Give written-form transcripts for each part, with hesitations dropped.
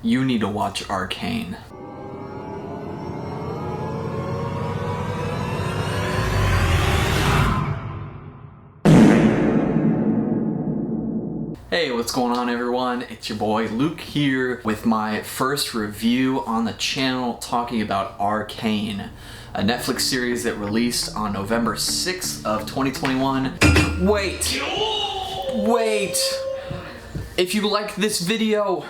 you need to watch Arcane. Hey, what's going on everyone? It's your boy Luke here with my first review on the channel talking about Arcane, a Netflix series that released on November 6th of 2021. Wait! If you like this video,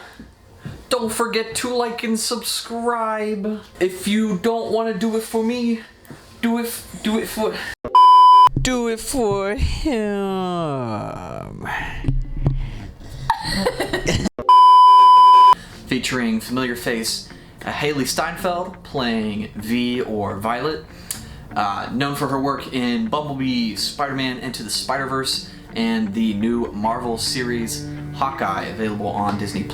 don't forget to like and subscribe. If you don't want to do it for me, do it for him. Featuring familiar face Haley Steinfeld playing V or Violet, known for her work in Bumblebee, Spider-Man Into the Spider-Verse, and the new Marvel series Hawkeye, available on Disney+.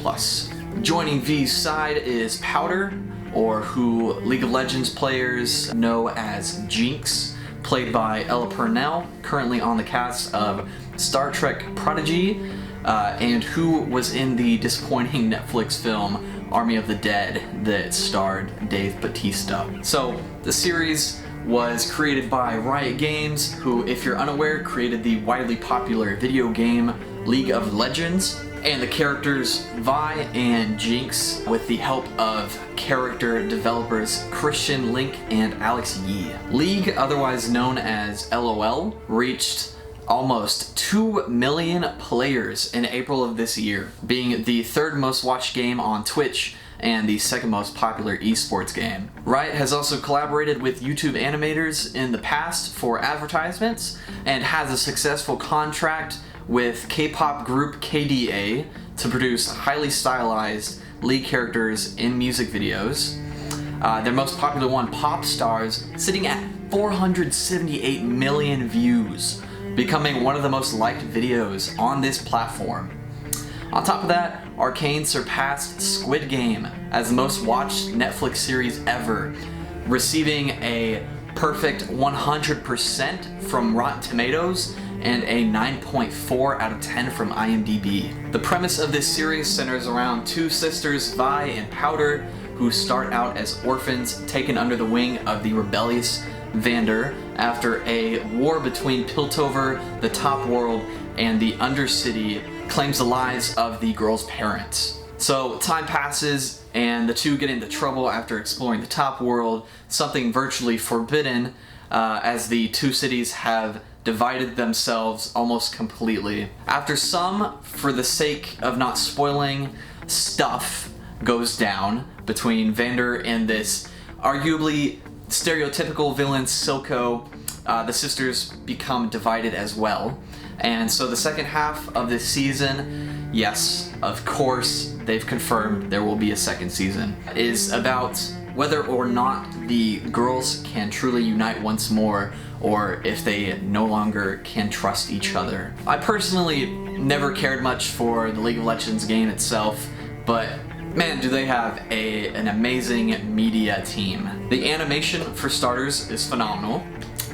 Joining V's side is Powder, or who League of Legends players know as Jinx, played by Ella Purnell, currently on the cast of Star Trek Prodigy, and who was in the disappointing Netflix film Army of the Dead that starred Dave Bautista. So the series was created by Riot Games, who, if you're unaware, created the widely popular video game League of Legends, and the characters Vi and Jinx with the help of character developers Christian Linke and Alex Yee. League, otherwise known as LOL, reached almost 2 million players in April of this year, being the third most watched game on Twitch and the second most popular esports game. Riot has also collaborated with YouTube animators in the past for advertisements and has a successful contract with K-pop group KDA to produce highly stylized League characters in music videos. Their most popular one, Pop Stars, sitting at 478 million views, becoming one of the most liked videos on this platform. On top of that, Arcane surpassed Squid Game as the most watched Netflix series ever, receiving a perfect 100% from Rotten Tomatoes and a 9.4 out of 10 from IMDb. The premise of this series centers around two sisters, Vi and Powder, who start out as orphans taken under the wing of the rebellious Vander after a war between Piltover, the top world, and the Undercity claims the lives of the girl's parents. So time passes and the two get into trouble after exploring the top world, something virtually forbidden, as the two cities have divided themselves almost completely. After some, for the sake of not spoiling, stuff goes down between Vander and this arguably stereotypical villain Silco, the sisters become divided as well. And so the second half of this season, yes, of course, they've confirmed there will be a second season, is about whether or not the girls can truly unite once more, or if they no longer can trust each other. I personally never cared much for the League of Legends game itself, but man, do they have an amazing media team. The animation, for starters, is phenomenal,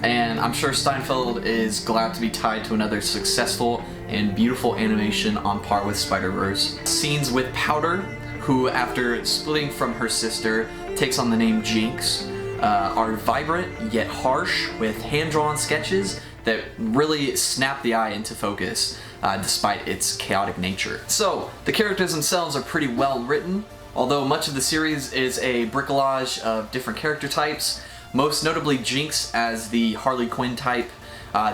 and I'm sure Steinfeld is glad to be tied to another successful and beautiful animation on par with Spider-Verse. Scenes with Powder, who after splitting from her sister takes on the name Jinx, are vibrant yet harsh with hand-drawn sketches that really snap the eye into focus, despite its chaotic nature. So, the characters themselves are pretty well written, although much of the series is a bricolage of different character types, most notably Jinx as the Harley Quinn type.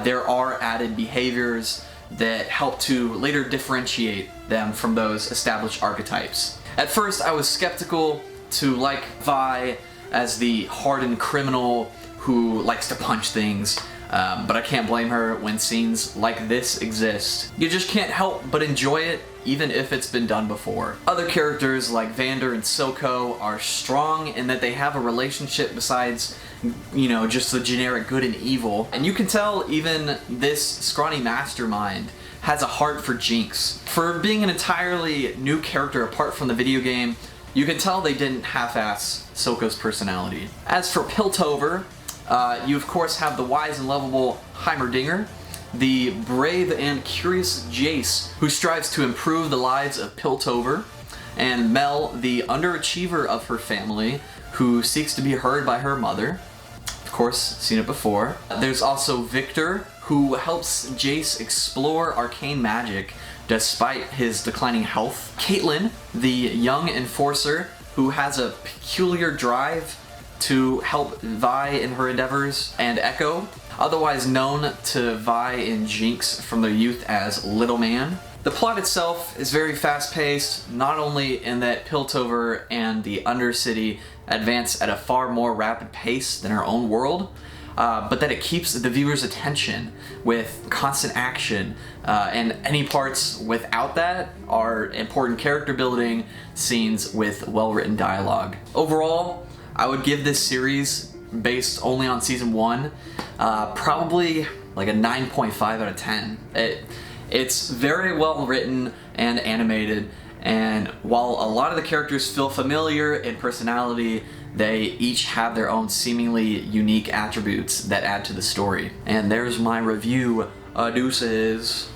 There are added behaviors that help to later differentiate them from those established archetypes. At first, I was skeptical to like Vi as the hardened criminal who likes to punch things, but I can't blame her when scenes like this exist. You just can't help but enjoy it, even if it's been done before. Other characters like Vander and Silco are strong in that they have a relationship besides, you know, just the generic good and evil. And you can tell even this scrawny mastermind has a heart for Jinx. For being an entirely new character apart from the video game, you can tell they didn't half-ass Silco's personality. As for Piltover, you of course have the wise and lovable Heimerdinger, the brave and curious Jace, who strives to improve the lives of Piltover, and Mel, the underachiever of her family, who seeks to be heard by her mother. Of course, seen it before. There's also Victor, who helps Jace explore arcane magic despite his declining health. Caitlyn, the young enforcer, who has a peculiar drive to help Vi in her endeavors. And Echo, otherwise known to Vi and Jinx from their youth as Little Man. The plot itself is very fast-paced, not only in that Piltover and the Undercity advance at a far more rapid pace than our own world, but that it keeps the viewer's attention with constant action, and any parts without that are important character building scenes with well-written dialogue. Overall, I would give this series, based only on Season 1, probably like a 9.5 out of 10. It's very well written and animated, and while a lot of the characters feel familiar in personality, they each have their own seemingly unique attributes that add to the story. And there's my review. Deuces.